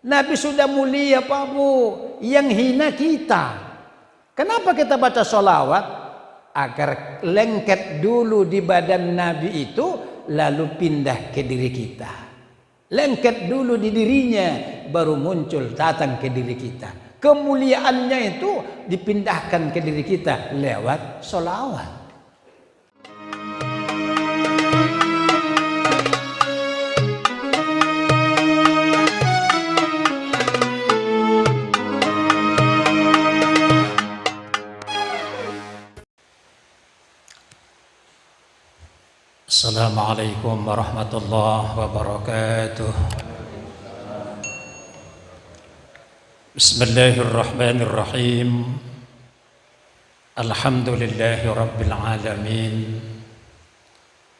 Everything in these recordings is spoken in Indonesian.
Nabi sudah mulia Pak Bu, yang hina kita. Kenapa kita baca sholawat? Agar lengket dulu di badan Nabi itu, lalu pindah ke diri kita. Lengket dulu di dirinya, baru muncul datang ke diri kita. Kemuliaannya itu dipindahkan ke diri kita lewat sholawat. Assalamualaikum warahmatullahi wabarakatuh. Bismillahirrahmanirrahim. Alhamdulillahi rabbil alamin.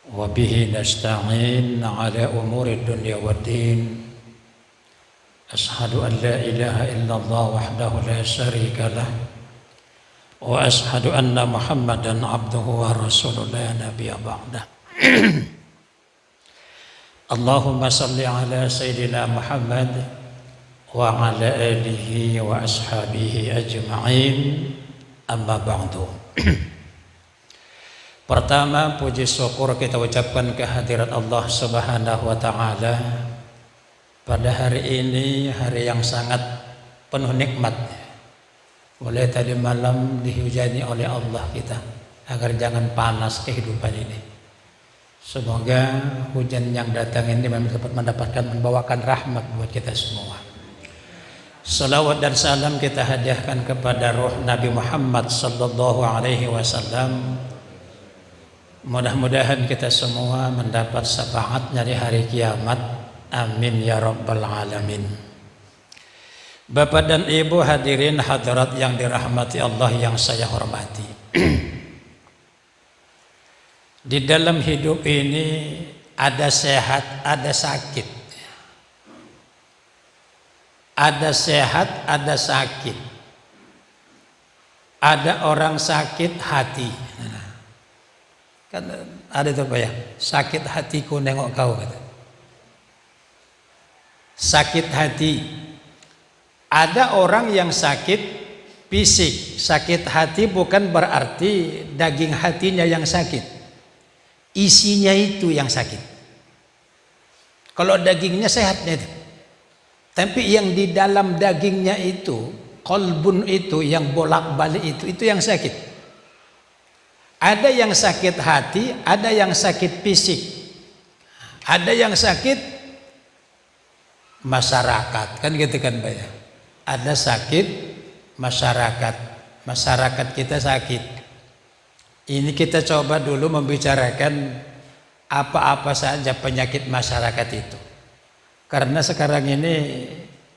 Wa bihi nasta'in ala umuri dunya waddin. Ashhadu an la ilaha illallah wahdahu la syarika lah. Wa ashhadu anna Muhammadan abduhu wa rasuluhu la nabiyya ba'dah. Allahumma salli ala Sayyidina Muhammad wa ala alihi wa ashabihi ajma'in, amma ba'du. Pertama, puji syukur kita ucapkan kehadirat Allah Subhanahu wa ta'ala pada hari ini, hari yang sangat penuh nikmat. Mulai tadi malam dihujani oleh Allah kita agar jangan panas kehidupan ini. Semoga hujan yang datang ini dapat membawakan rahmat buat kita semua. Salawat dan salam kita hadiahkan kepada ruh Nabi Muhammad sallallahu alaihi wasallam. Mudah-mudahan kita semua mendapat syafaatnya di hari kiamat. Amin ya rabbal alamin. Bapak dan Ibu hadirin hadirat yang dirahmati Allah yang saya hormati. Di dalam hidup ini ada sehat, ada sakit. Ada sehat, ada sakit. Ada orang sakit hati. Kan ada itu Pak ya, sakit hatiku nengok kau kata. Sakit hati. Ada orang yang sakit fisik. Sakit hati bukan berarti daging hatinya yang sakit. Isinya itu yang sakit. Kalau dagingnya sehatnya itu. Tapi yang di dalam dagingnya itu, qalbun itu yang bolak-balik itu yang sakit. Ada yang sakit hati, ada yang sakit fisik. Ada yang sakit masyarakat, kan gitu kan Pak ya. Ada sakit masyarakat. Masyarakat kita sakit. Ini kita coba dulu membicarakan apa-apa saja penyakit masyarakat itu. Karena sekarang ini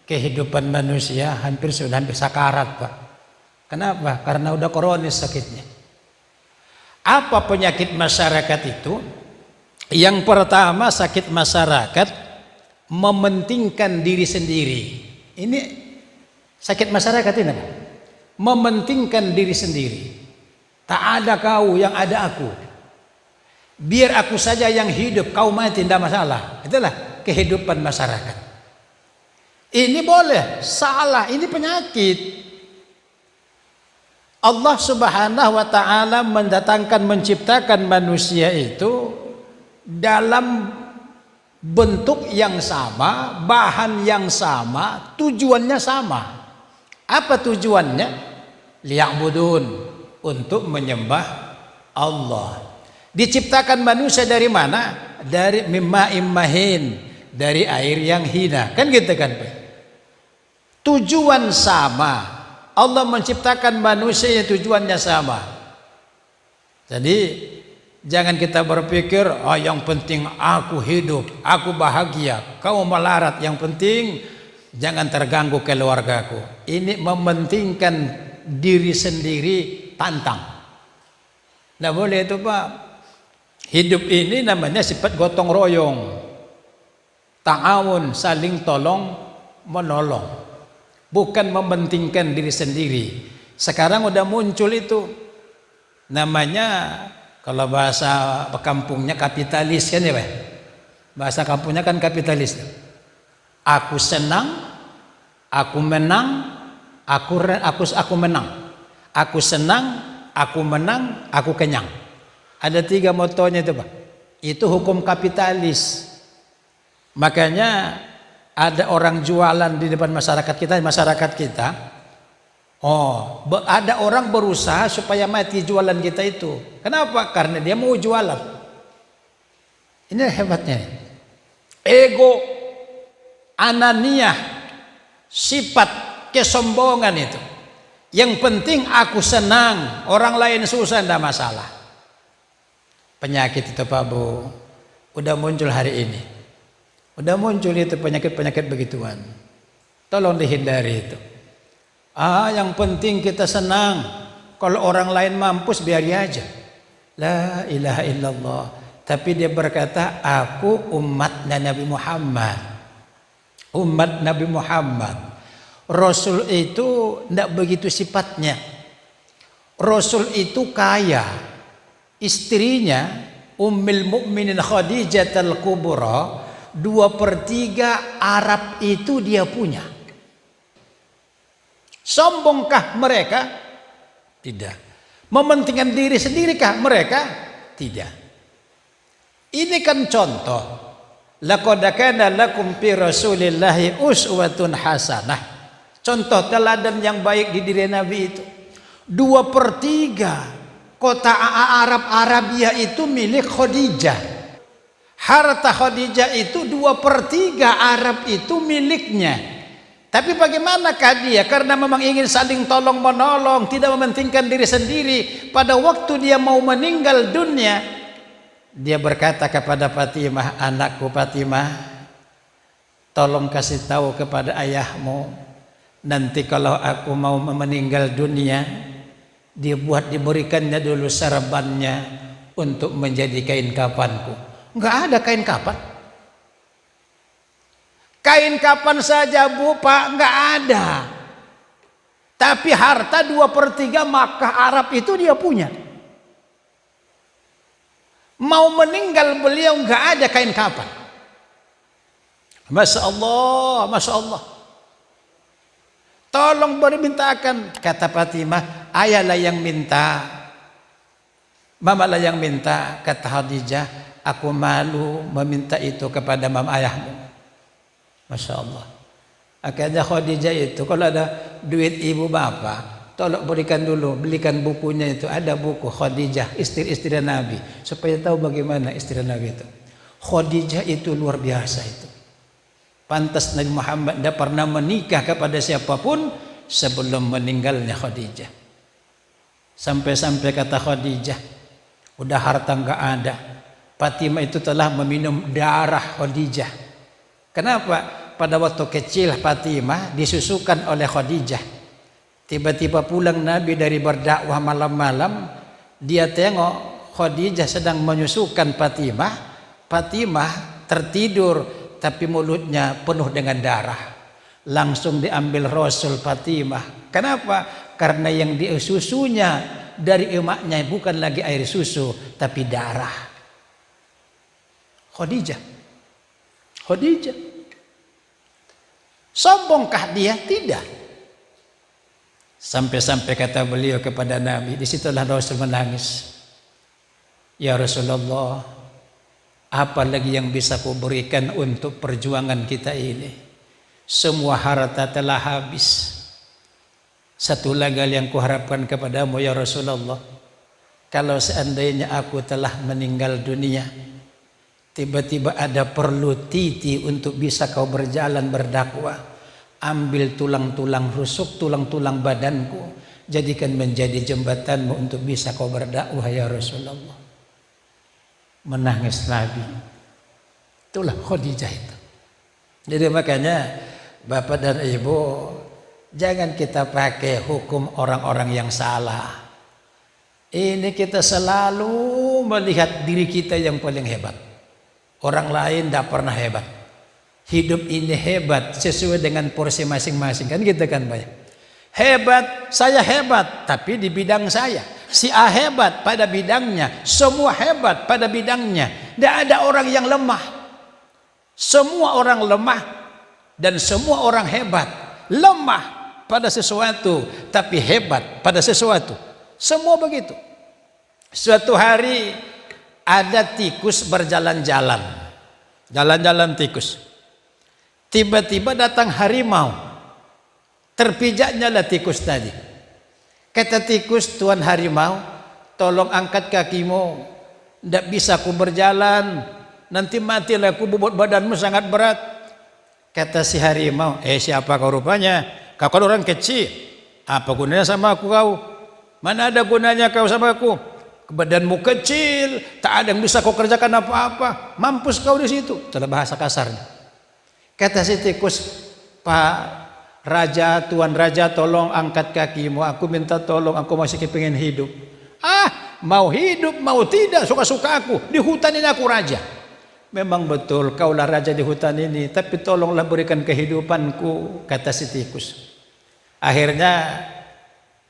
kehidupan manusia hampir sakarat Pak. Kenapa? Karena udah kronis sakitnya. Apa penyakit masyarakat itu? Yang pertama, sakit masyarakat mementingkan diri sendiri. Ini sakit masyarakat ini Pak. Mementingkan diri sendiri. Tak ada kau, yang ada aku. Biar aku saja yang hidup, kau mati tidak masalah. Itulah kehidupan masyarakat. Ini boleh, salah, ini penyakit. Allah Subhanahu wa ta'ala menciptakan manusia itu dalam bentuk yang sama, bahan yang sama, tujuannya sama. Apa tujuannya? Liya'budun, untuk menyembah Allah. Diciptakan manusia dari mana? Dari mimma'im mahin, dari air yang hina. Kan gitu kan Pak? Tujuan sama. Allah menciptakan manusia yang tujuannya sama. Jadi jangan kita berpikir, oh yang penting aku hidup, aku bahagia, kau melarat, yang penting jangan terganggu keluargaku. Ini mementingkan diri sendiri, tantang. Nah boleh itu Pak. Hidup ini namanya sifat gotong royong, ta'awun, saling tolong menolong, bukan mementingkan diri sendiri. Sekarang udah muncul itu namanya, kalau bahasa kampungnya kapitalis kan ya Pak. Bahasa kampungnya kan kapitalis. Aku senang Aku menang, aku menang. Aku senang, aku menang, aku kenyang. Ada 3 motonya itu, Pak. Itu hukum kapitalis. Makanya ada orang jualan di depan masyarakat kita. Oh, ada orang berusaha supaya mati jualan kita itu. Kenapa? Karena dia mau jualan. Ini hebatnya. Ego, ananiah, sifat kesombongan itu. Yang penting aku senang, orang lain susah tidak masalah. Penyakit itu Pak Bu, udah muncul hari ini. Udah muncul itu penyakit-penyakit begituan. Tolong dihindari itu. Yang penting kita senang. Kalau orang lain mampus biar aja. La ilaha illallah. Tapi dia berkata, aku umatnya Nabi Muhammad. Umat Nabi Muhammad. Rasul itu tidak begitu sifatnya. Rasul itu kaya. Istrinya Ummul Mukminin Khadijah al-Kubra 2/3 Arab itu dia punya. Sombongkah mereka? Tidak. Mementingkan diri sendirikah mereka? Tidak. Ini kan contoh. Laqad kana lakum fi Rasulillahi uswatun hasanah. Contoh teladan yang baik di diri Nabi itu. 2/3 kota Arabia itu milik Khadijah. Harta Khadijah itu 2/3 Arab itu miliknya. Tapi bagaimanakah dia? Karena memang ingin saling tolong menolong, tidak mementingkan diri sendiri. Pada waktu dia mau meninggal dunia, dia berkata kepada Fatimah, anakku Fatimah, tolong kasih tahu kepada ayahmu, nanti kalau aku mau meninggal dunia, diberikannya dulu serbannya untuk menjadi kain kafanku. Enggak ada kain kafan. Kain kapan saja Bu Pak, enggak ada. Tapi harta 2/3 Makkah Arab itu dia punya. Mau meninggal beliau enggak ada kain kapan. Masya Allah, Masya Allah. Tolong mintakan, kata Fatimah, ayahlah yang minta. Mama lah yang minta, kata Khadijah, aku malu meminta itu kepada mama ayahmu. Masya Allah. Akhirnya Khadijah itu kalau ada duit ibu bapak, tolong berikan dulu, belikan bukunya itu. Ada buku Khadijah, istri-istri Nabi, supaya tahu bagaimana istri Nabi itu. Khadijah itu luar biasa itu. Pantas Nabi Muhammad tidak pernah menikah kepada siapapun sebelum meninggalnya Khadijah. Sampai-sampai kata Khadijah, udah harta enggak ada. Fatimah itu telah meminum darah Khadijah. Kenapa? Pada waktu kecil Fatimah disusukan oleh Khadijah. Tiba-tiba pulang Nabi dari berdakwah malam-malam, dia tengok Khadijah sedang menyusukan Fatimah. Fatimah tertidur tapi mulutnya penuh dengan darah. Langsung diambil Rasul Fatimah. Kenapa? Karena yang disusunya dari emaknya bukan lagi air susu tapi darah. Khadijah. Sombongkah dia? Tidak. Sampai-sampai kata beliau kepada Nabi, disitulah Rasul menangis. Ya Rasulullah, apa lagi yang bisa ku berikan untuk perjuangan kita ini? Semua harta telah habis. Satu lagi yang kuharapkan kepadamu ya Rasulullah, kalau seandainya aku telah meninggal dunia, tiba-tiba ada perlu titi untuk bisa kau berjalan berdakwah, ambil tulang-tulang rusuk, tulang-tulang badanku, jadikan menjadi jembatanmu untuk bisa kau berdakwah ya Rasulullah. Menangis Nabi. Itulah Khadijah itu. Jadi makanya Bapak dan Ibu, jangan kita pakai hukum orang-orang yang salah. Ini kita selalu melihat diri kita yang paling hebat. Orang lain tidak pernah hebat. Hidup ini hebat sesuai dengan porsi masing-masing. Kan gitu kan Pak? Hebat, saya hebat tapi di bidang saya. Si A hebat pada bidangnya. Semua hebat pada bidangnya. Tidak ada orang yang lemah. Semua orang lemah dan semua orang hebat. lemah pada sesuatu, tapi hebat pada sesuatu. Semua begitu. Suatu hari ada tikus berjalan-jalan, jalan-jalan tikus. Tiba-tiba datang harimau, terpijaknya lah tikus tadi. Kata tikus, "Tuan harimau, tolong angkat kakimu, tidak bisa aku berjalan, nanti matilah aku, bobot badanmu sangat berat." Kata si harimau, siapa kau rupanya? Kau kan orang kecil, apa gunanya sama aku kau? Mana ada gunanya kau sama aku? Badanmu kecil, tak ada yang bisa kau kerjakan apa-apa, mampus kau di situ. Itulah bahasa kasarnya. Kata si tikus, "Pak Raja, Tuan Raja, tolong angkat kakimu, aku minta tolong, aku masih kepingin hidup." Mau hidup mau tidak suka-suka aku, di hutan ini aku raja. Memang betul kaulah raja di hutan ini, tapi tolonglah berikan kehidupanku, kata si tikus. Akhirnya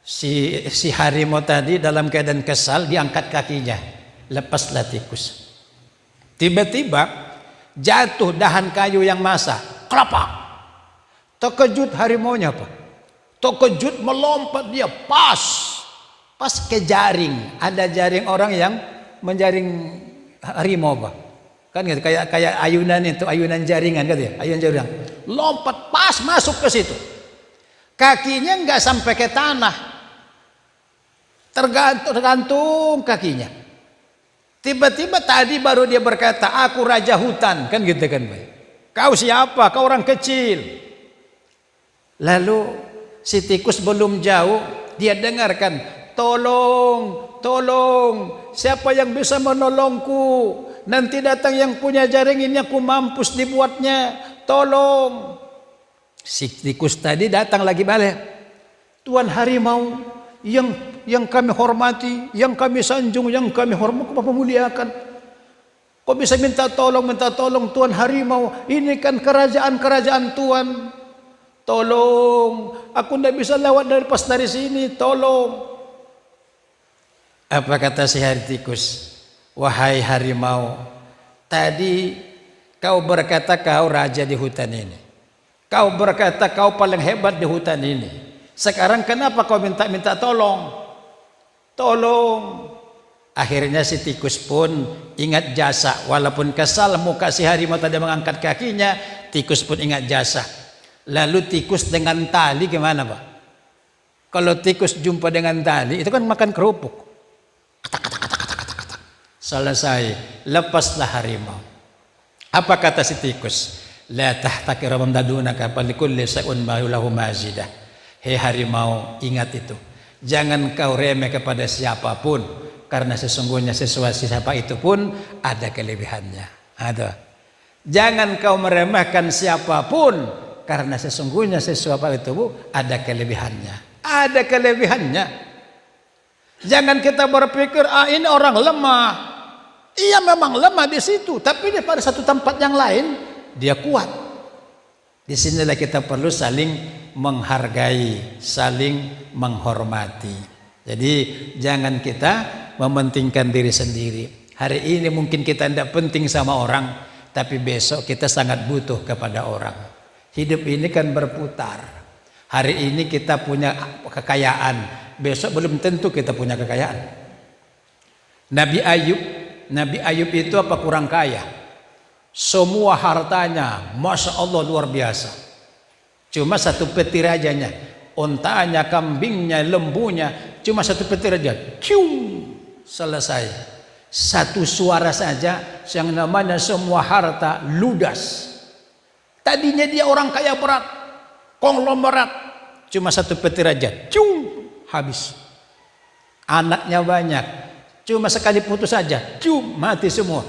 si harimau tadi dalam keadaan kesal diangkat kakinya, lepaslah tikus. Tiba-tiba jatuh dahan kayu yang masak, kelapak. Terkejut harimaunya apa? Terkejut melompat dia pas ke jaring. Ada jaring orang yang menjaring harimau apa? Kan gitu, kayak ayunan itu, ayunan jaringan gitu ya, ayunan jaringan. Lompat pas masuk ke situ. Kakinya nggak sampai ke tanah, tergantung kakinya. Tiba-tiba tadi baru dia berkata, "Aku raja hutan," kan gitu kan, Pak. "Kau siapa? Kau orang kecil." Lalu si tikus belum jauh, dia dengarkan, tolong, siapa yang bisa menolongku? Nanti datang yang punya jaring ini, aku mampus dibuatnya, tolong." Si tikus tadi datang lagi balik, "Tuan harimau yang kami hormati, yang kami sanjung, yang kami hormat, muliakan, kok bisa minta tolong Tuan harimau? Ini kan kerajaan Tuan. Tolong, aku tidak bisa lewat dari sini, tolong." Apa kata si tikus? "Wahai harimau, tadi kau berkata kau raja di hutan ini. Kau berkata kau paling hebat di hutan ini. Sekarang kenapa kau minta tolong? Tolong." Akhirnya si tikus pun ingat jasa. Walaupun kesal muka si harimau tadi mengangkat kakinya, tikus pun ingat jasa. Lalu tikus dengan tali gimana, Pak? Kalau tikus jumpa dengan tali, itu kan makan kerupuk. Selesai, lepaslah harimau. Apa kata si tikus? "La tahtakir ramdadunaka falikulli sa'un lahu mazidah." Hei harimau, ingat itu. Jangan kau remeh kepada siapapun, karena sesungguhnya siapa itu pun ada kelebihannya. Jangan kau meremehkan siapapun, karena sesungguhnya sesuatu itu ada kelebihannya. Ada kelebihannya. Jangan kita berpikir, ini orang lemah. Ia memang lemah di situ, tapi pada satu tempat yang lain dia kuat. Di sinilah kita perlu saling menghargai, saling menghormati. Jadi jangan kita mementingkan diri sendiri. Hari ini mungkin kita tidak penting sama orang, tapi besok kita sangat butuh kepada orang. Hidup ini kan berputar. Hari ini kita punya kekayaan, besok belum tentu kita punya kekayaan. Nabi Ayub itu apa kurang kaya? Semua hartanya, Masya Allah luar biasa. Cuma satu petir rajanya, ontanya, kambingnya, lembunya, cuma satu petir aja, selesai. Satu suara saja yang namanya semua harta ludas. Tadinya dia orang kaya berat, konglomerat, cuma satu petir aja, habis. Anaknya banyak, cuma sekali putus saja, mati semua.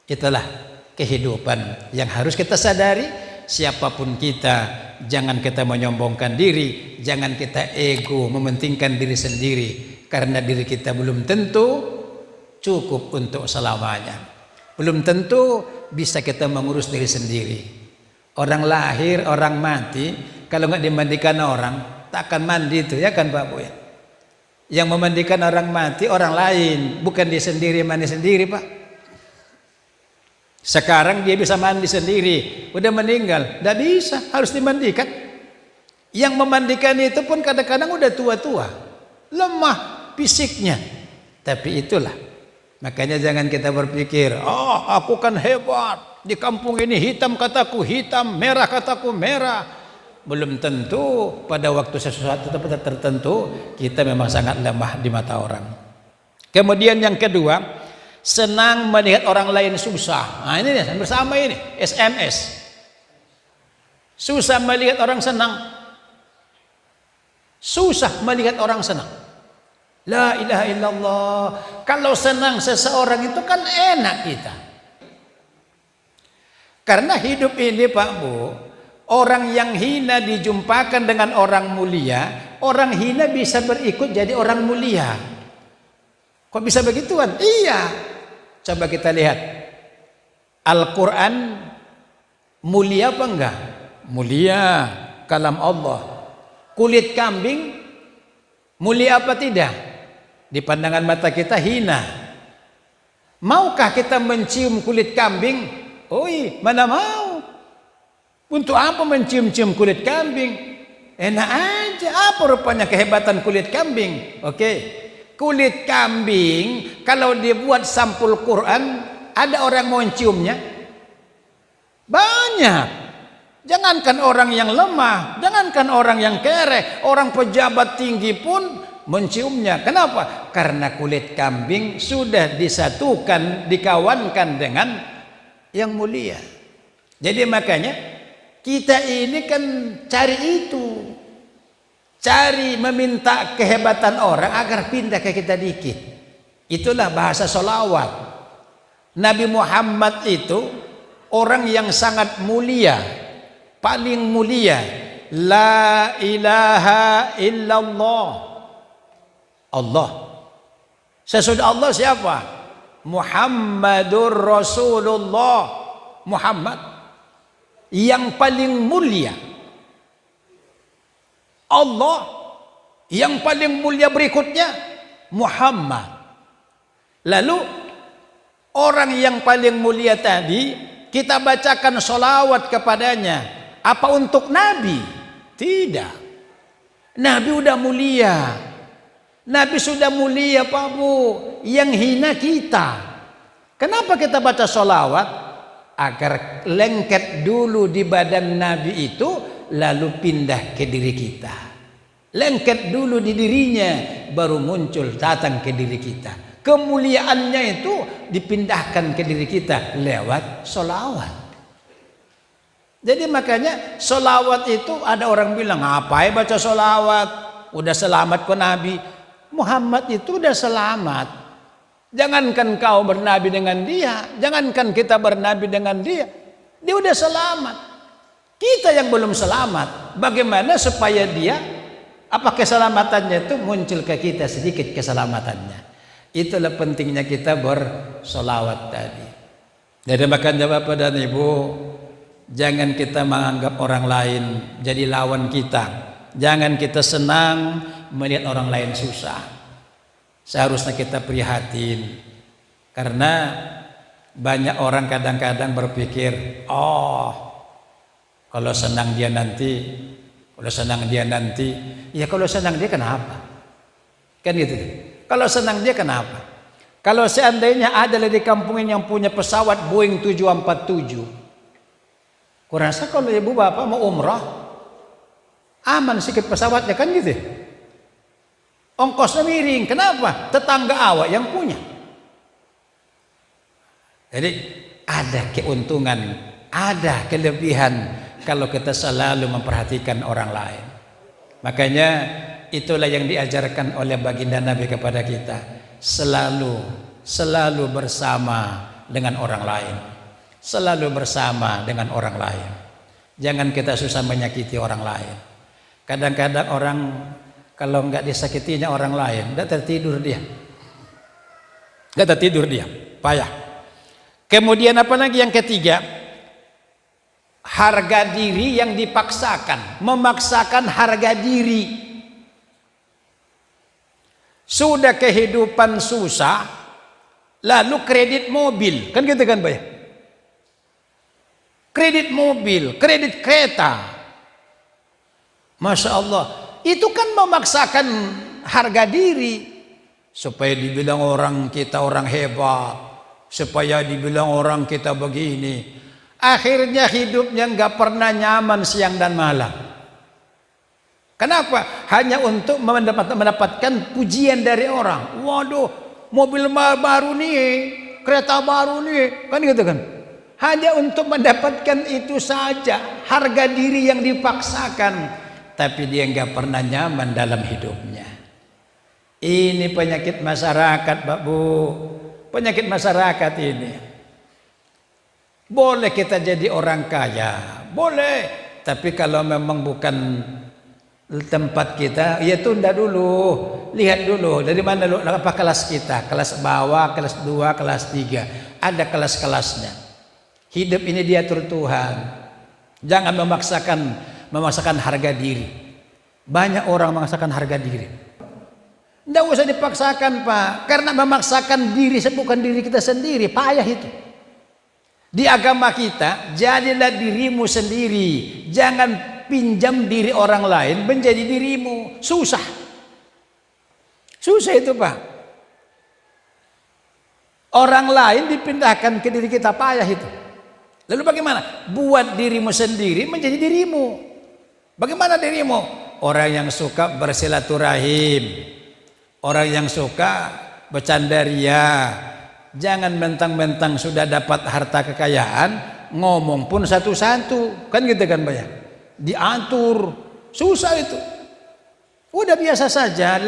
Itulah kehidupan yang harus kita sadari. Siapapun kita, jangan kita menyombongkan diri, jangan kita ego, mementingkan diri sendiri, karena diri kita belum tentu cukup untuk selamanya. Belum tentu bisa kita mengurus diri sendiri. Orang lahir, orang mati, kalau nggak dimandikan orang, tak akan mandi itu, ya kan Pak Bu ya? Yang memandikan orang mati orang lain, bukan dia sendiri mandi sendiri, Pak. Sekarang dia bisa mandi sendiri, udah meninggal, tidak bisa, harus dimandikan. Yang memandikan itu pun kadang-kadang udah tua-tua, lemah fisiknya. Tapi itulah, makanya jangan kita berpikir, oh aku kan hebat, di kampung ini hitam kataku hitam, merah kataku merah. Belum tentu pada waktu sesuatu tertentu kita memang sangat lemah di mata orang. Kemudian yang kedua, senang melihat orang lain susah. Nah ini nih, bersama ini SMS. Susah melihat orang senang. Susah melihat orang senang. La ilaha illallah. Kalau senang seseorang itu kan enak kita. Karena hidup ini Pak Bu, orang yang hina dijumpakan dengan orang mulia, orang hina bisa berikut jadi orang mulia. Kok bisa begituan? Iya. Coba kita lihat. Al-Quran mulia apa enggak? Mulia. Kalam Allah. Kulit kambing mulia apa tidak? Di pandangan mata kita hina. Maukah kita mencium kulit kambing? Oi, mana mau? Untuk apa mencium-cium kulit kambing? Enak aja. Apa rupanya kehebatan kulit kambing? Oke. Kulit kambing kalau dibuat sampul Quran, ada orang mau ciumnya? Banyak. Jangankan orang yang lemah, jangankan orang yang kere, orang pejabat tinggi pun menciumnya. Kenapa? Karena kulit kambing sudah disatukan, dikawankan dengan yang mulia. Jadi makanya kita ini kan cari itu. Cari meminta kehebatan orang agar pindah ke kita dikit. Itulah bahasa sholawat. Nabi Muhammad itu orang yang sangat mulia, paling mulia. La ilaha illallah. Allah. Sesudah Allah siapa? Muhammadur Rasulullah. Muhammad yang paling mulia. Allah yang paling mulia berikutnya Muhammad. Lalu orang yang paling mulia tadi kita bacakan sholawat kepadanya. Apa untuk Nabi? Tidak. Nabi udah mulia. Nabi sudah mulia Pak Bu. Yang hina kita. Kenapa kita baca sholawat? Agar lengket dulu di badan Nabi itu, lalu pindah ke diri kita. Lengket dulu di dirinya, baru muncul datang ke diri kita. Kemuliaannya itu dipindahkan ke diri kita lewat sholawat. Jadi makanya sholawat itu ada orang bilang, ngapain baca sholawat? Udah selamat kok Nabi. Muhammad itu udah selamat. Jangankan kau bernabi dengan dia, jangankan kita bernabi dengan dia, dia udah selamat. Kita yang belum selamat, bagaimana supaya dia, apa keselamatannya itu muncul ke kita sedikit keselamatannya. Itulah pentingnya kita bersolawat tadi. Jadi makanya Bapak dan Ibu, jangan kita menganggap orang lain jadi lawan kita. Jangan kita senang melihat orang lain susah. Seharusnya kita prihatin. Karena banyak orang kadang-kadang berpikir, oh kalau senang dia nanti, ya kalau senang dia kenapa? Kan gitu. Kalau senang dia kenapa? Kalau seandainya ada di kampung ini yang punya pesawat Boeing 747, kurasa kalau ibu bapak mau umrah, aman sikit pesawatnya kan gitu. Ongkosnya miring, kenapa? Tetangga awak yang punya. Jadi ada keuntungan, ada kelebihan kalau kita selalu memperhatikan orang lain. Makanya itulah yang diajarkan oleh baginda Nabi kepada kita. Selalu bersama dengan orang lain. Selalu bersama dengan orang lain. Jangan kita susah menyakiti orang lain. Kadang-kadang orang kalau nggak disakitinya orang lain, nggak tertidur dia. Payah. Kemudian apa lagi yang ketiga? Harga diri yang dipaksakan, memaksakan harga diri. Sudah kehidupan susah, lalu kredit mobil, kan gitu kan Pak ya? Kredit mobil, kredit kereta. Masya Allah. Itu kan memaksakan harga diri. Supaya dibilang orang kita orang hebat. Supaya dibilang orang kita begini. Akhirnya hidupnya nggak pernah nyaman siang dan malam. Kenapa? Hanya untuk mendapatkan pujian dari orang. Waduh, mobil baru nih, kereta baru nih, kan gitu kan? Hanya untuk mendapatkan itu saja, harga diri yang dipaksakan, tapi dia nggak pernah nyaman dalam hidupnya. Ini penyakit masyarakat, Pak Bu, penyakit masyarakat ini. Boleh kita jadi orang kaya, boleh, tapi kalau memang bukan tempat kita, ya tunda dulu, lihat dulu dari mana dulu, apa kelas kita, kelas bawah, kelas 2, kelas 3, ada kelas-kelasnya. Hidup ini diatur Tuhan. Jangan memaksakan harga diri. Banyak orang memaksakan harga diri. Tidak usah dipaksakan, Pak, karena memaksakan diri bukan diri kita sendiri, payah itu. Di agama kita, jadilah dirimu sendiri, jangan pinjam diri orang lain menjadi dirimu. Susah itu, Pak. Orang lain dipindahkan ke diri kita, payah itu. Lalu bagaimana? Buat dirimu sendiri menjadi dirimu. Bagaimana dirimu? Orang yang suka bersilaturahim, orang yang suka bercandaria. Jangan mentang-mentang sudah dapat harta kekayaan ngomong pun satu-satu, kan gitu kan, Pak ya? Diatur, susah itu. Udah biasa saja,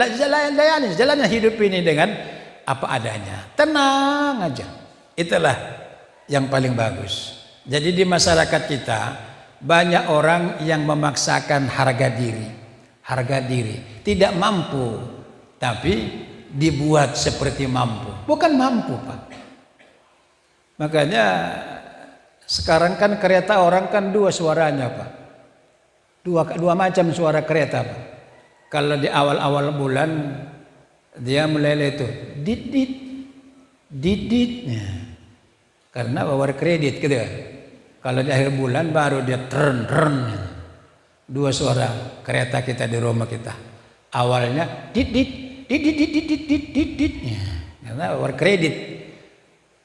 jalannya hidup ini dengan apa adanya, tenang aja. Itulah yang paling bagus. Jadi di masyarakat kita banyak orang yang memaksakan harga diri, tidak mampu, tapi dibuat seperti mampu. Bukan mampu, Pak. Makanya sekarang kan kereta orang kan 2 suaranya, Pak. Dua macam suara kereta, Pak. Kalau di awal-awal bulan dia meleleh itu dit. Karena bawa kredit gitu ya. Kalau di akhir bulan baru dia tren. 2 suara kereta kita di rumah kita. Awalnya dit. Karena bawa kredit.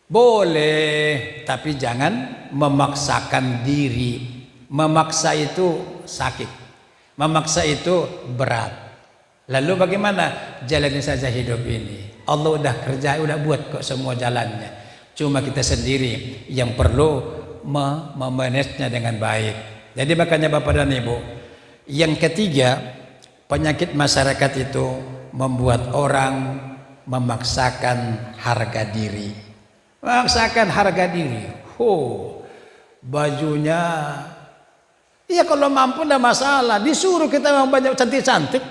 Boleh, tapi jangan memaksakan diri. Memaksa itu sakit, memaksa itu berat. Lalu bagaimana? Jalani saja hidup ini. Allah udah kerja, udah buat kok semua jalannya. Cuma kita sendiri yang perlu memanagenya dengan baik. Jadi makanya Bapak dan Ibu, yang ketiga, penyakit masyarakat itu membuat orang memaksakan harga diri. Memaksakan harga diri. Bajunya, iya kalau mampu tidak masalah. Disuruh kita memang banyak cantik-cantik.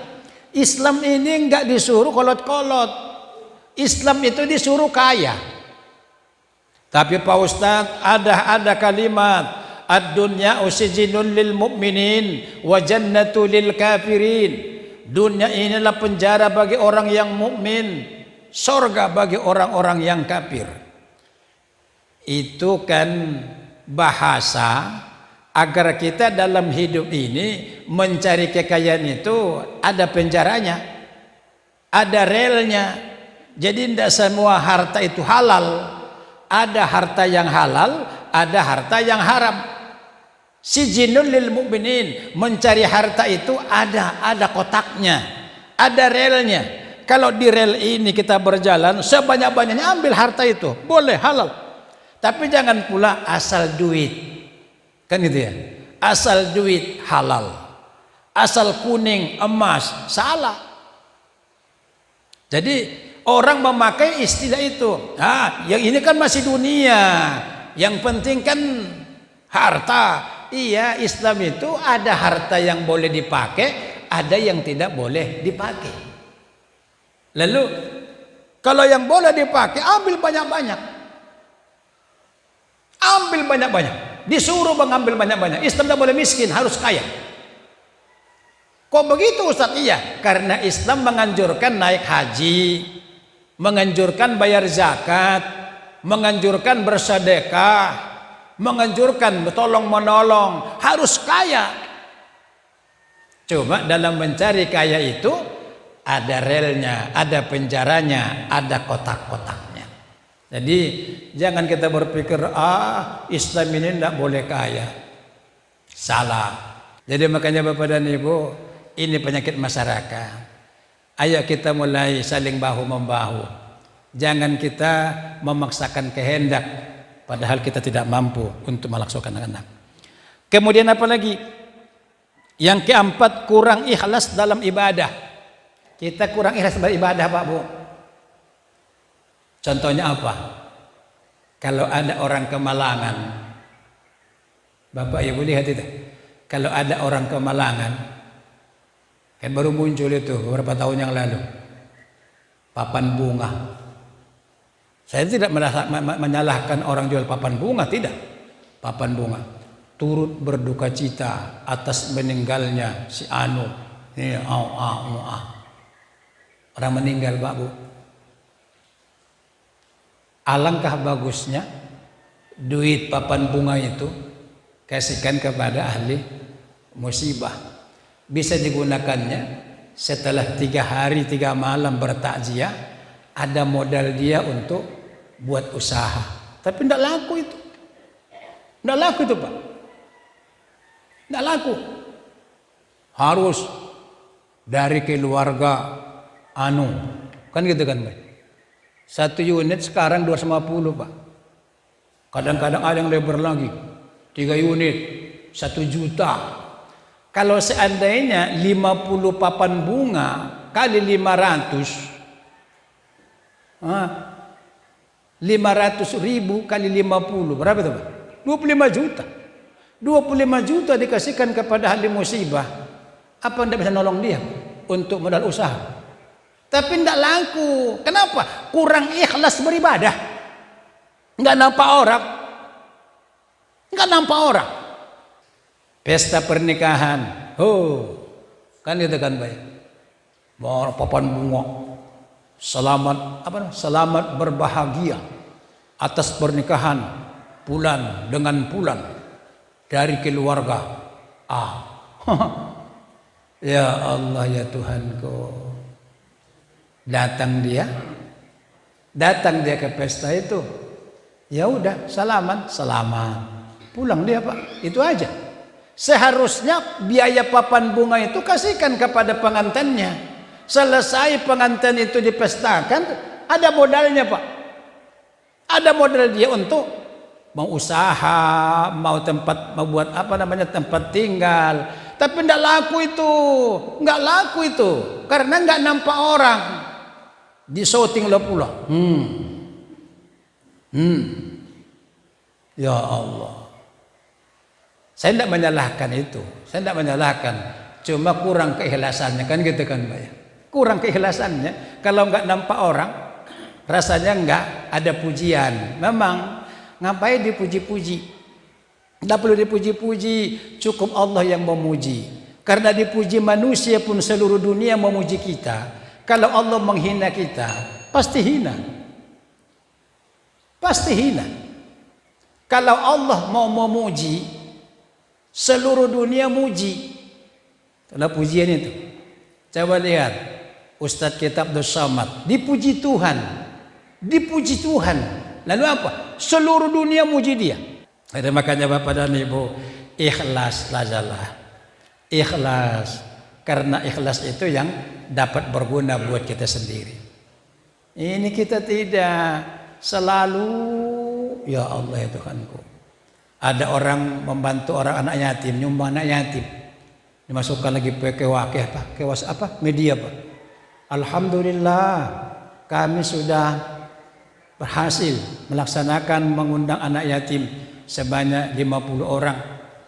Islam ini enggak disuruh kolot-kolot. Islam itu disuruh kaya. Tapi Pak Ustadz, ada kalimat, ad-dunya usijinun lil mu'minin wa jannatu lil kafirin. Dunia inilah penjara bagi orang yang mukmin, surga bagi orang-orang yang kafir. Itu kan bahasa agar kita dalam hidup ini mencari kekayaan itu ada penjaranya, ada relnya. Jadi tidak semua harta itu halal. Ada harta yang halal, ada harta yang haram. Sijinul lil mu'minin, mencari harta itu ada kotaknya, ada relnya. Kalau di rel ini kita berjalan sebanyak-banyaknya, ambil harta itu, boleh halal. Tapi jangan pula asal duit. Kan gitu ya, asal duit halal, asal kuning emas salah. Jadi orang memakai istilah itu, yang ini kan masih dunia, yang penting kan harta. Iya, Islam itu ada harta yang boleh dipakai, ada yang tidak boleh dipakai. Lalu kalau yang boleh dipakai, ambil banyak-banyak, ambil banyak-banyak. Disuruh mengambil banyak-banyak. Islam tidak boleh miskin, harus kaya. Kok begitu, Ustaz? Iya, karena Islam menganjurkan naik haji, menganjurkan bayar zakat, menganjurkan bersedekah, menganjurkan tolong menolong, harus kaya. Cuma dalam mencari kaya itu ada relnya, ada penjaranya, ada kotak-kotaknya. Jadi jangan kita berpikir Islam ini tidak boleh kaya. Salah. Jadi makanya Bapak dan Ibu, ini penyakit masyarakat. Ayo kita mulai saling bahu-membahu. Jangan kita memaksakan kehendak padahal kita tidak mampu untuk melaksanakan. Kemudian apa lagi? Yang keempat, kurang ikhlas dalam ibadah. Kita kurang ikhlas beribadah, Pak Bu. Contohnya apa? Kalau ada orang kemalangan, Bapak Ibu lihat itu. Kalau ada orang kemalangan, kan baru muncul itu beberapa tahun yang lalu, papan bunga. Saya tidak menyalahkan orang jual papan bunga, tidak. Papan bunga. Turut berduka cita atas meninggalnya si Anu. Ini orang meninggal, Pak Bu. Alangkah bagusnya duit papan bunga itu kasihkan kepada ahli musibah. Bisa digunakannya setelah 3 hari 3 malam bertakziah, ada modal dia untuk buat usaha. Tapi tidak laku itu. Tidak laku itu, Pak. Tidak laku. Harus dari keluarga Anu. Kan gitu kan, Pak. 1 unit sekarang 250, Pak. Kadang-kadang ada yang lebar lagi. 3 unit 1 juta. Kalau seandainya 50 papan bunga kali 500, 500.000 kali 50 berapa itu, Pak? 25 juta. 25 juta dikasihkan kepada ahli musibah. Apa anda bisa nolong dia untuk modal usaha? Tapi tidak laku. Kenapa? Kurang ikhlas beribadah. Enggak nampak orang. Enggak nampak orang. Pesta pernikahan. Kan itu kan baik. Bawa papan bunga. Selamat berbahagia atas pernikahan Pulan dengan Pulan dari keluarga Ya Allah, ya Tuhanku. Datang dia ke pesta itu. Ya udah, selamat. Pulang dia, Pak. Itu aja. Seharusnya biaya papan bunga itu kasihkan kepada pengantinnya. Selesai pengantin itu dipestakan, ada modalnya, Pak. Ada modal dia untuk mau usaha, mau buat tempat tinggal. Tapi tidak laku itu, karena nggak nampak orang. Di syuting lo pula. Ya Allah. Saya tidak menyalahkan itu. Cuma kurang keikhlasannya, kan gitu kan, Pak ya. Kurang keikhlasannya. Kalau nggak nampak orang, rasanya nggak ada pujian. Memang ngapain dipuji-puji? Tidak perlu dipuji-puji, cukup Allah yang memuji. Karena dipuji manusia pun seluruh dunia memuji kita. Kalau Allah menghina kita, pasti hina. Pasti hina. Kalau Allah mau memuji, seluruh dunia muji. Kalau pujian itu. Coba lihat, Ustadz kita Abdul Somad, dipuji Tuhan. Dipuji Tuhan. Lalu apa? Seluruh dunia muji dia. Jadi makanya Bapak dan Ibu, ikhlas lazalah. Ikhlas. Karena ikhlas itu yang dapat berguna buat kita sendiri. Ini kita tidak selalu, ya Allah ya Tuhanku. Ada orang membantu orang anak yatim, nyumbang anak yatim. Dimasukkan lagi kewas media, Pak. Alhamdulillah kami sudah berhasil melaksanakan mengundang anak yatim sebanyak 50 orang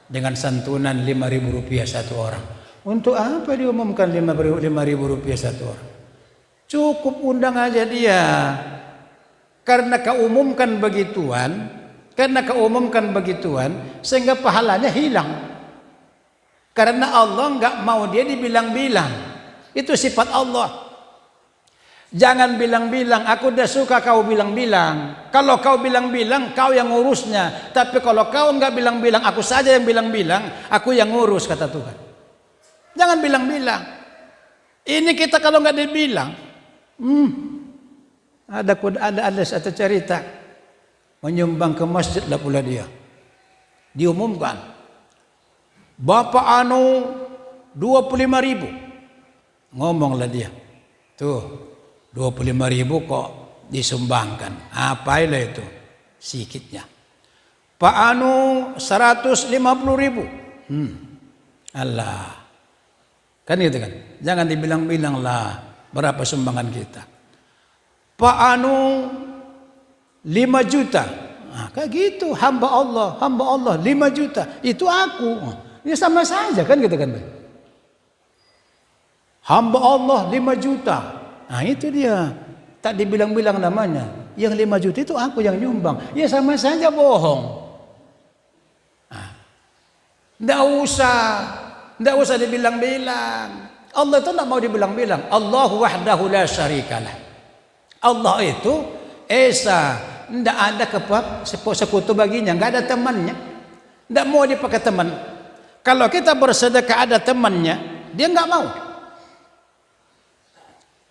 dengan santunan Rp5.000 satu orang. Untuk apa diumumkan Rp5.000 satu orang? Cukup undang aja dia. Karena keumumkan begituan, sehingga pahalanya hilang. Karena Allah nggak mau dia dibilang-bilang. Itu sifat Allah. Jangan bilang-bilang, aku udah suka kau bilang-bilang. Kalau kau bilang-bilang, kau yang ngurusnya. Tapi kalau kau nggak bilang-bilang, aku saja yang bilang-bilang, aku yang ngurus, kata Tuhan. Jangan bilang-bilang. Ini kita kalau nggak dibilang, ada satu cerita menyumbang ke masjid lah pula dia. Diumumkan, Bapak anu 25.000. Ngomonglah dia, tuh 25.000 kok disumbangkan. Apailah itu sikitnya. Pak anu 150.000. Allah. Kan gitu kan. Jangan dibilang-bilang lah berapa sumbangan kita. Pak anu 5 juta. Nah, kayak gitu, hamba Allah 5 juta. Itu aku. Ya sama saja kan gitu kan. Hamba Allah 5 juta. Nah itu dia. Tak dibilang-bilang namanya. Yang 5 juta itu aku yang nyumbang. Ya sama saja bohong. Nggak usah dibilang-bilang. Allah itu nggak mau dibilang-bilang. Allahu wahdahu la syarikalah. Allah itu esa, nggak ada sekutu baginya, nggak ada temannya. Nggak mau dipakai teman. Kalau kita bersedekah ada temannya, dia nggak mau.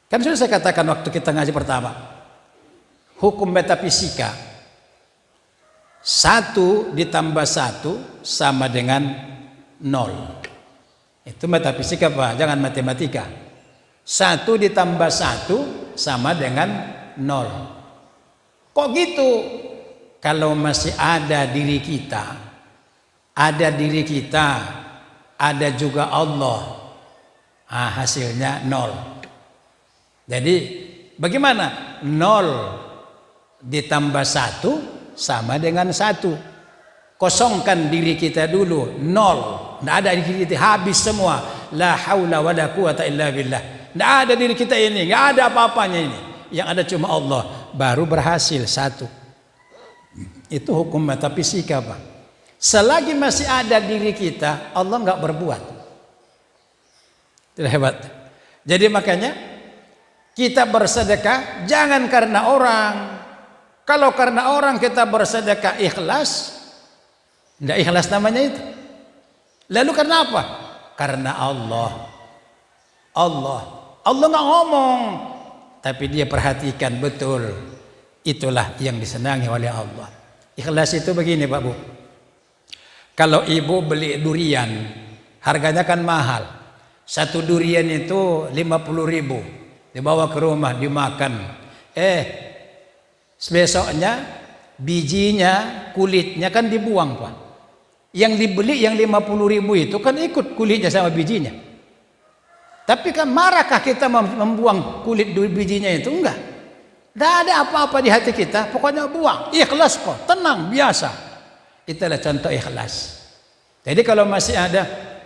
Kan sudah saya katakan waktu kita ngaji pertama, hukum metafisika 1 ditambah 1 sama dengan 0. Itu metafisika Pak, jangan matematika. 1 ditambah 1 sama dengan 0. Kok gitu? Kalau masih ada diri kita, ada juga Allah, hasilnya 0. Jadi bagaimana? 0 ditambah 1 sama dengan 1. Kosongkan diri kita dulu, 0. Tidak ada diri kita, habis semua. La haula wa la quwata illa billah. Tidak ada diri kita ini, tidak ada apa-apanya ini. Yang ada cuma Allah, baru berhasil 1. Itu hukum metafisika Pak. Selagi masih ada diri kita, Allah nggak berbuat. Tidak hebat. Jadi makanya kita bersedekah jangan karena orang. Kalau karena orang kita bersedekah ikhlas, tidak ikhlas namanya itu. Lalu karena apa? Karena Allah nggak ngomong, tapi dia perhatikan betul. Itulah yang disenangi oleh Allah. Ikhlas itu begini Pak Bu. Kalau ibu beli durian, harganya kan mahal. 1 durian itu 50.000. Dibawa ke rumah, dimakan. Besoknya bijinya, kulitnya kan dibuang Pak. Yang dibeli yang 50.000 itu kan ikut kulitnya sama bijinya. Tapi kan marahkah kita membuang kulit bijinya itu? Enggak. Tidak ada apa-apa di hati kita, pokoknya buang. Ikhlas kok, tenang, biasa. Itulah contoh ikhlas. Jadi kalau masih ada,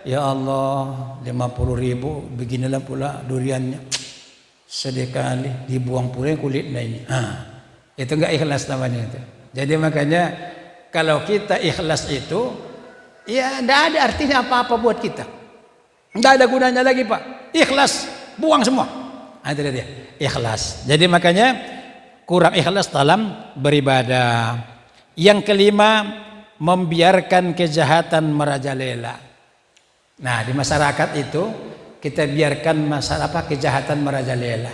ya Allah 50.000, beginilah pula duriannya. Sedih kali, dibuang pula kulitnya ini. Itu enggak ikhlas namanya itu. Jadi makanya kalau kita ikhlas itu, ya tidak ada artinya apa-apa buat kita. Tidak ada gunanya lagi Pak. Ikhlas, buang semua. Itu dia, ikhlas. Jadi makanya kurang ikhlas dalam beribadah. Yang kelima, membiarkan kejahatan merajalela. Nah di masyarakat itu kita biarkan kejahatan merajalela.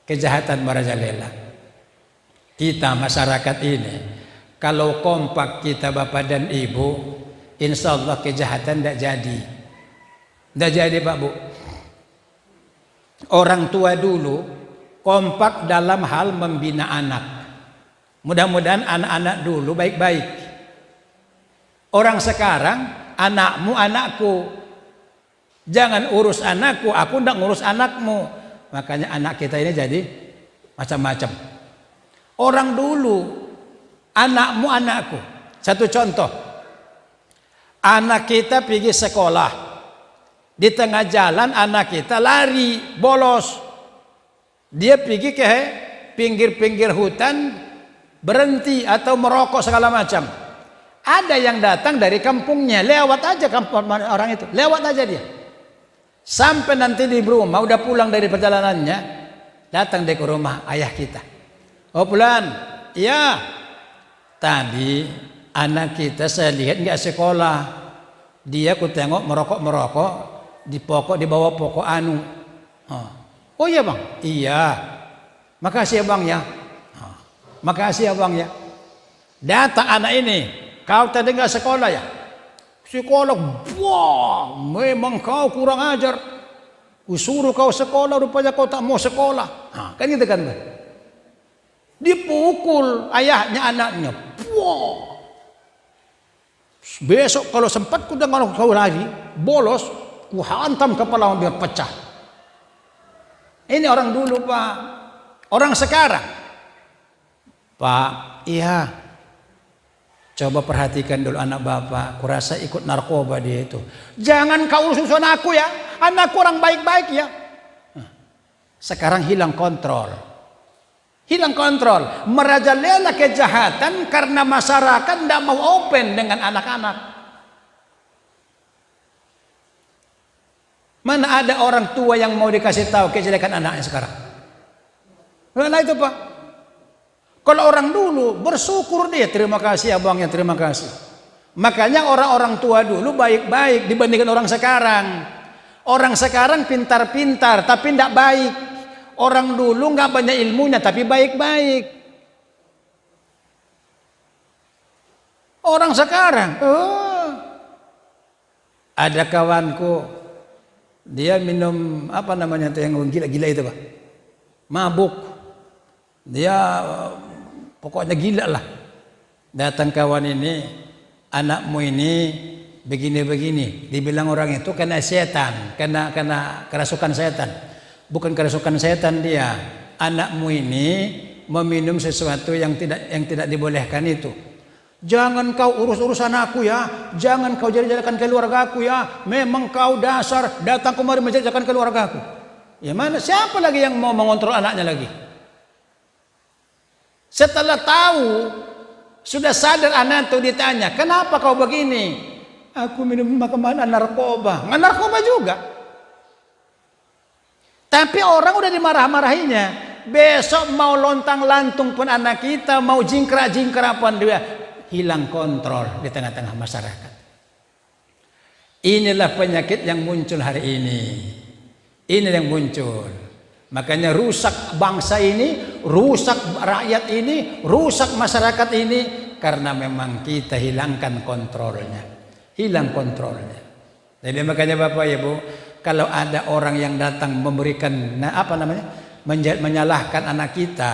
Kejahatan merajalela. Kita masyarakat ini, kalau kompak kita bapak dan ibu, insya Allah kejahatan tidak jadi. Tidak jadi Pak Bu. Orang tua dulu kompak dalam hal membina anak. Mudah-mudahan anak-anak dulu baik-baik. Orang sekarang, anakmu anakku. Jangan urus anakku, aku tidak ngurus anakmu. Makanya anak kita ini jadi macam-macam. Orang dulu, anakmu anakku. Satu contoh, anak kita pergi sekolah, di tengah jalan anak kita lari, bolos. Dia pergi ke pinggir-pinggir hutan, berhenti atau merokok segala macam. Ada yang datang dari kampungnya, lewat aja kampung orang itu, lewat aja dia. Sampai nanti di rumah, udah pulang dari perjalanannya, datang dia ke rumah ayah kita. Oh pulang, iya. Tadi anak kita saya lihat nggak sekolah. Dia ku tengok merokok, di bawah pokok anu. Oh iya bang, iya. Makasih ya bang ya. Makasih ya bang ya. Datang anak ini, kau tadi nggak sekolah ya? Psikolog, wah, memang kau kurang ajar. Kusuruh kau sekolah, rupanya kau tak mau sekolah. Kan gitu kan? Dipukul ayahnya anaknya. Wah. Besok kalau sempat kalau kau lagi bolos, ku hantam kepala dia pecah. Ini orang dulu Pak. Orang sekarang, Pak, iya. Coba perhatikan dulu anak bapak. Kurasa ikut narkoba dia itu. Jangan kau urus anakku ya. Anakku orang baik-baik ya. Sekarang hilang kontrol. Hilang kontrol. Merajalela kejahatan karena masyarakat tidak mau open dengan anak-anak. Mana ada orang tua yang mau dikasih tahu kejelekan anaknya sekarang? Mana itu Pak? Kalau orang dulu bersyukur dia, terima kasih abangnya, terima kasih. Makanya orang-orang tua dulu baik-baik dibandingkan orang sekarang. Orang sekarang pintar-pintar tapi tidak baik. Orang dulu nggak banyak ilmunya tapi baik-baik. Orang sekarang, ada kawanku, dia minum apa namanya tuh yang gila-gila itu Pak, mabuk. Dia pokoknya gila lah. Datang kawan ini, anakmu ini begini-begini. Dibilang orang itu kena setan, kena kerasukan setan. Bukan kerasukan setan dia. Anakmu ini meminum sesuatu yang tidak dibolehkan itu. Jangan kau urus anakku ya. Jangan kau jadikan keluargaku ya. Memang kau dasar datang kemari menjadikan keluargaku. Ya mana siapa lagi yang mau mengontrol anaknya lagi? Setelah tahu, sudah sadar anak itu ditanya, kenapa kau begini? Aku minum makanan narkoba. Nggak narkoba juga. Tapi orang udah dimarah-marahinya. Besok mau lontang-lantung pun anak kita, mau jingkrak-jingkrak pun dia hilang kontrol di tengah-tengah masyarakat. Inilah penyakit yang muncul hari ini. Ini yang muncul. Makanya rusak bangsa ini, rusak rakyat ini, rusak masyarakat ini karena memang kita hilangkan kontrolnya. Hilang kontrolnya. Jadi makanya Bapak Ibu, kalau ada orang yang datang memberikan menyalahkan anak kita,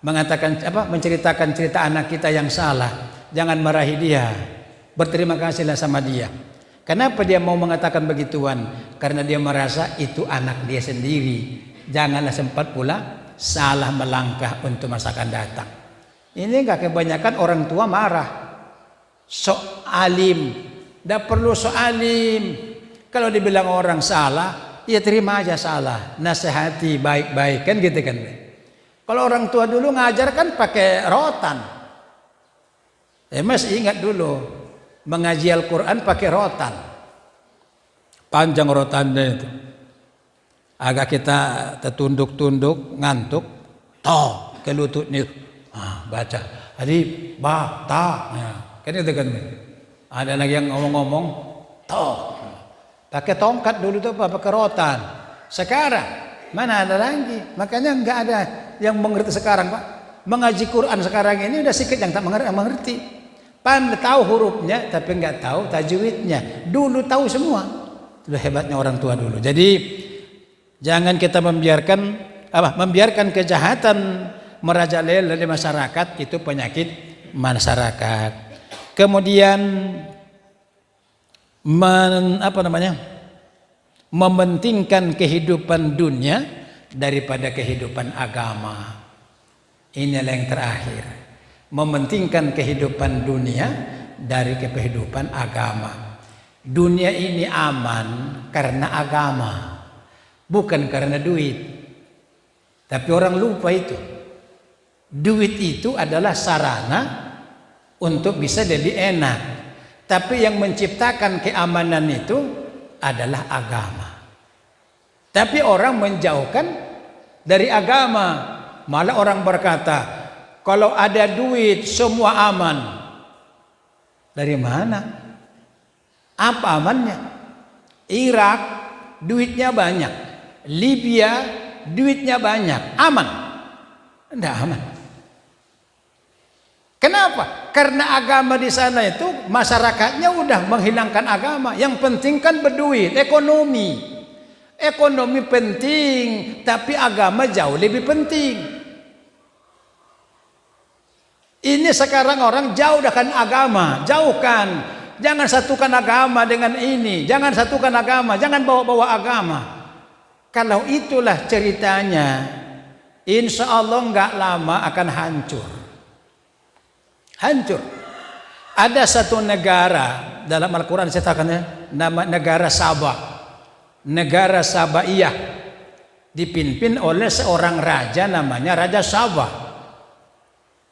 mengatakan menceritakan cerita anak kita yang salah, jangan marahi dia. Berterima kasihlah sama dia. Kenapa dia mau mengatakan begituan? Karena dia merasa itu anak dia sendiri. Janganlah sempat pula salah melangkah untuk masa akan datang. Ini enggak kebanyakan orang tua marah. Sok alim, tidak perlu sok alim. Kalau dibilang orang salah, ya terima aja salah, nasihati baik-baik kan gitu kan. Kalau orang tua dulu ngajar kan pakai rotan. Masih ingat dulu mengaji Al-Quran pakai rotan. Panjang rotannya itu. Agak kita tertunduk-tunduk, ngantuk, toh ke lututnya, baca, alif, ba, ta, kan itu kan. Ada lagi yang ngomong-ngomong, toh, pakai tongkat dulu tuh pakai rotan. Sekarang mana ada lagi? Makanya nggak ada yang mengerti sekarang Pak. Mengaji Quran sekarang ini udah sedikit yang tak mengerti. Pandai tahu hurufnya tapi nggak tahu tajwidnya. Dulu tahu semua. Itu hebatnya orang tua dulu. Jadi jangan kita membiarkan kejahatan merajalela di masyarakat, itu penyakit masyarakat. Kemudian mementingkan kehidupan dunia daripada kehidupan agama. Inilah yang terakhir. Mementingkan kehidupan dunia dari kehidupan agama. Dunia ini aman karena agama. Bukan karena duit. Tapi orang lupa itu. Duit itu adalah sarana untuk bisa jadi enak. Tapi yang menciptakan keamanan itu adalah agama. Tapi orang menjauhkan dari agama. Malah orang berkata, kalau ada duit semua aman. Dari mana? Apa amannya? Irak duitnya banyak. Libya, duitnya banyak. Aman? Tidak aman. Kenapa? Karena agama di sana itu masyarakatnya udah menghilangkan agama. Yang penting kan berduit, ekonomi. Ekonomi penting, tapi agama jauh lebih penting. Ini sekarang orang jauhkan agama, jauhkan. Jangan satukan agama dengan ini, jangan satukan agama, jangan bawa-bawa agama. Kalau itulah ceritanya, insya Allah nggak lama akan hancur. Hancur. Ada satu negara dalam Al-Quran diceritakannya nama negara Sabah, negara Sabaiyah, dipimpin oleh seorang raja namanya Raja Sabah.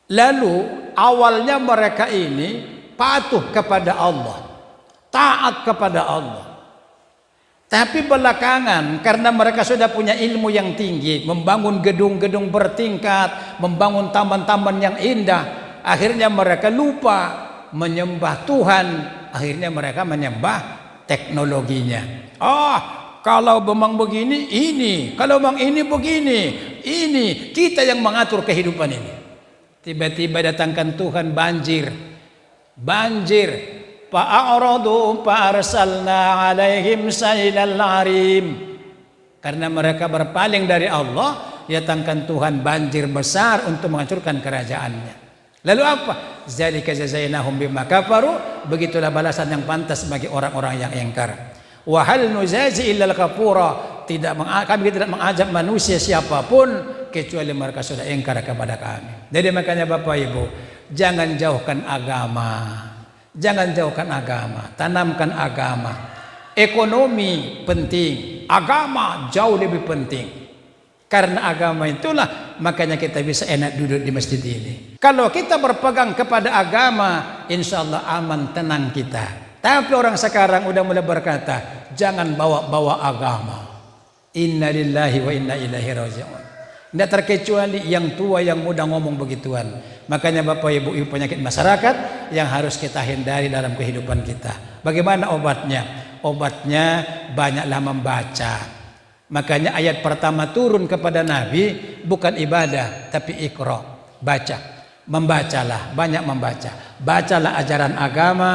Lalu awalnya mereka ini patuh kepada Allah, taat kepada Allah. Tapi belakangan karena mereka sudah punya ilmu yang tinggi, membangun gedung-gedung bertingkat, membangun taman-taman yang indah, akhirnya mereka lupa menyembah Tuhan, akhirnya mereka menyembah teknologinya. Kalau memang begini ini, kalau memang ini begini, ini kita yang mengatur kehidupan ini. Tiba-tiba datangkan Tuhan banjir. Fa'aradu fa'arsalna alaihim sailal arim. Karena mereka berpaling dari Allah, datangkan Tuhan banjir besar untuk menghancurkan kerajaannya. Lalu apa? Zalika jazainahum bima kafaru, begitulah balasan yang pantas bagi orang-orang yang ingkar. Wa hal nuzazi illal kafura, kami tidak mengajak manusia siapapun kecuali mereka sudah ingkar kepada kami. Jadi makanya Bapak Ibu, jangan jauhkan agama. Jangan jauhkan agama, tanamkan agama. Ekonomi penting, agama jauh lebih penting. Karena agama itulah makanya kita bisa enak duduk di masjid ini. Kalau kita berpegang kepada agama, insya Allah aman, tenang kita. Tapi orang sekarang udah mulai berkata, jangan bawa-bawa agama. Inna lillahi wa inna ilaihi raji'un. Tidak terkecuali yang tua yang muda ngomong begituan. Makanya Bapak Ibu penyakit masyarakat yang harus kita hindari dalam kehidupan kita. Bagaimana obatnya? Obatnya banyaklah membaca. Makanya ayat pertama turun kepada Nabi bukan ibadah tapi iqra, baca. Membacalah, banyak membaca. Bacalah ajaran agama,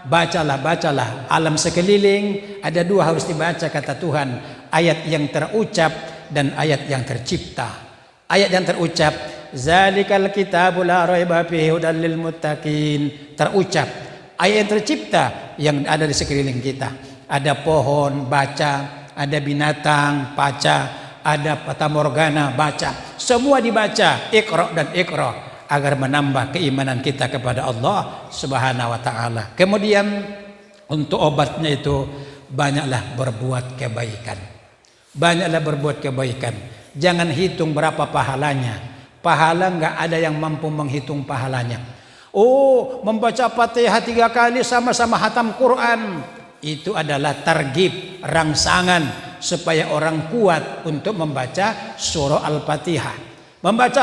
bacalah alam sekeliling. Ada dua harus dibaca kata Tuhan, ayat yang terucap dan ayat yang tercipta. Ayat yang terucap, zalikal kitabul la raiba fihi hudal lil muttaqin, terucap. Ayat yang tercipta yang ada di sekeliling kita. Ada pohon, baca, ada binatang, baca, ada fata morgana, baca. Semua dibaca, iqra dan iqra, agar menambah keimanan kita kepada Allah Subhanahu wa taala. Kemudian untuk obatnya itu banyaklah berbuat kebaikan. Banyaklah berbuat kebaikan. Jangan hitung berapa pahalanya. Pahala nggak ada yang mampu menghitung pahalanya. Membaca Fatihah 3 kali sama-sama hatam Quran. Itu adalah targhib, rangsangan supaya orang kuat untuk membaca surah Al-Fatihah. Membaca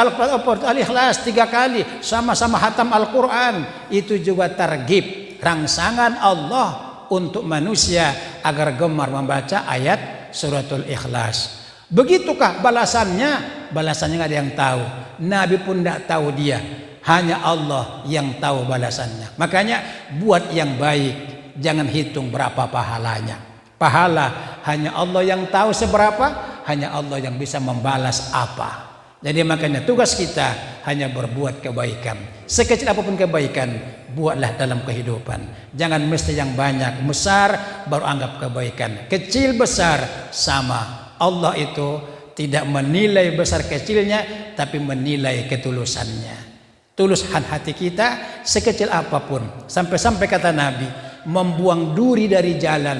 Al-Ikhlas 3 kali sama-sama hatam Al-Quran. Itu juga targhib, rangsangan Allah untuk manusia agar gemar membaca ayat suratul Ikhlas. Begitukah balasannya? Balasannya nggak ada yang tahu. Nabi pun tidak tahu dia. Hanya Allah yang tahu balasannya. Makanya buat yang baik, jangan hitung berapa pahalanya. Pahala hanya Allah yang tahu seberapa, hanya Allah yang bisa membalas apa. Jadi makanya tugas kita hanya berbuat kebaikan. Sekecil apapun kebaikan, buatlah dalam kehidupan. Jangan mesti yang banyak, besar baru anggap kebaikan. Kecil besar sama. Allah itu tidak menilai besar kecilnya, tapi menilai ketulusannya. Tuluskan hati kita sekecil apapun. Sampai-sampai kata Nabi, membuang duri dari jalan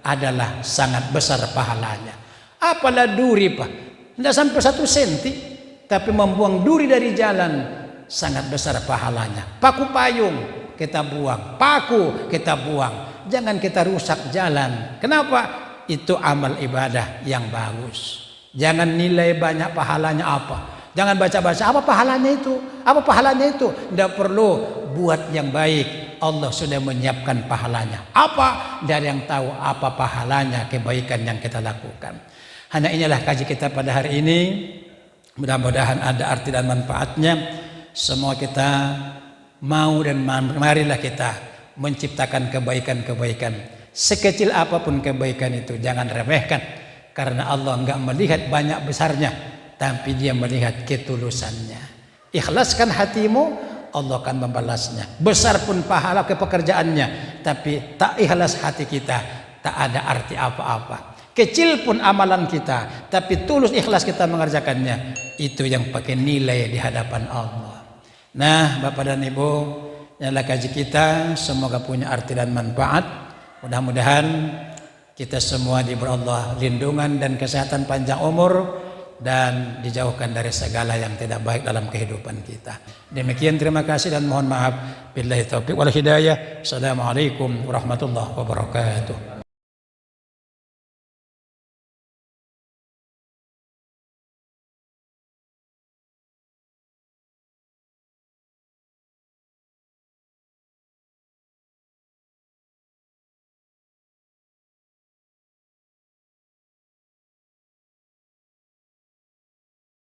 adalah sangat besar pahalanya. Apalah duri Pak? Tidak sampai 1 senti. Tapi membuang duri dari jalan sangat besar pahalanya. Paku payung kita buang, paku kita buang. Jangan kita rusak jalan. Kenapa? Itu amal ibadah yang bagus. Jangan nilai banyak pahalanya apa. Jangan baca-baca apa pahalanya itu. Apa pahalanya itu. Tidak perlu, buat yang baik. Allah sudah menyiapkan pahalanya. Apa? Dari yang tahu apa pahalanya kebaikan yang kita lakukan. Hanya inilah kaji kita pada hari ini. Mudah-mudahan ada arti dan manfaatnya. Semua kita mau dan marilah kita menciptakan kebaikan-kebaikan. Sekecil apapun kebaikan itu jangan remehkan. Karena Allah enggak melihat banyak besarnya, tapi Dia melihat ketulusannya. Ikhlaskan hatimu, Allah akan membalasnya. Besar pun pahala pekerjaannya, tapi tak ikhlas hati kita, tak ada arti apa-apa. Kecil pun amalan kita, tapi tulus ikhlas kita mengerjakannya, itu yang pakai nilai di hadapan Allah. Nah, Bapak dan Ibu, inilah kaji kita, semoga punya arti dan manfaat. Mudah-mudahan kita semua diberi Allah lindungan dan kesehatan panjang umur, dan dijauhkan dari segala yang tidak baik dalam kehidupan kita. Demikian, terima kasih dan mohon maaf. Billahi taufiq wal hidayah. Assalamualaikum warahmatullahi wabarakatuh.